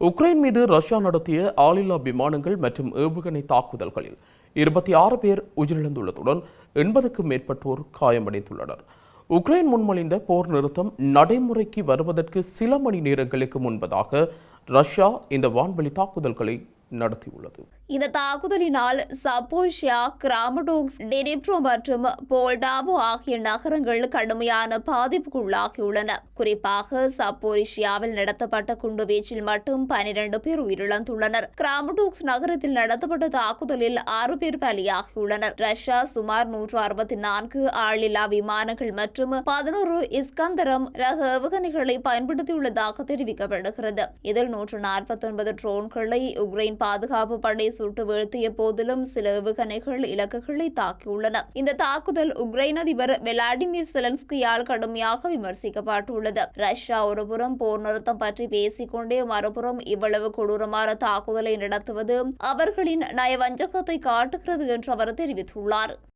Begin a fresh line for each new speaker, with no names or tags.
Ukraine மீது Russia நடத்திய ஆளில்லா விமானங்கள் மற்றும் ஏவுகணை தாக்குதல்களில் 26 பேர் உயிரிழந்துள்ளதுடன் 80க்கும் மேற்பட்டோர் காயமடைந்துள்ளனர். உக்ரைன் முன்மொழிந்த போர் நிறுத்தம் நடைமுறைக்கு வருவதற்கு சில மணி நேரங்களுக்கு முன்பதாக ரஷ்யா இந்த வான்வெளி தாக்குதல்களை நடத்தியுள்ளது.
இந்த தாக்குதலினால் சப்போரிஷியா, கிராமடோக்ஸ், டெனிப்ரோ மற்றும் போல்டாவோ ஆகிய நகரங்கள் கடுமையான பாதிப்புக்குள்ளாகியுள்ளன. குறிப்பாக சப்போரிஷியாவில் நடத்தப்பட்ட குண்டுவீச்சில் மட்டும் 12 பேர் உயிரிழந்துள்ளனர். கிராமடோக்ஸ் நகரத்தில் நடத்தப்பட்ட தாக்குதலில் 6 பேர் பலியாகியுள்ளனர். ரஷ்யா சுமார் 164 ஆளில்லா விமானங்கள் மற்றும் 11 இஸ்கந்தரம் ரக ஏவுகணைகளை பயன்படுத்தியுள்ளதாக தெரிவிக்கப்படுகிறது. இதில் 149 ட்ரோன்களை உக்ரைன் பாதுகாப்பு படை சுட்டு வீழ்த்திய போதிலும் சில ஏவுகணைகள் இலக்குகளை தாக்கியுள்ளன. இந்த தாக்குதல் உக்ரைன் அதிபர் விளாடிமிர் செலன்ஸ்கியால் கடுமையாக விமர்சிக்கப்பட்டுள்ளது. ரஷ்யா ஒருபுறம் போர் நிறுத்தம் பற்றி பேசிக்கொண்டே மறுபுறம் இவ்வளவு கொடூரமான தாக்குதலை நடத்துவது அவர்களின் நயவஞ்சகத்தை காட்டுகிறது என்று அவர் தெரிவித்துள்ளார்.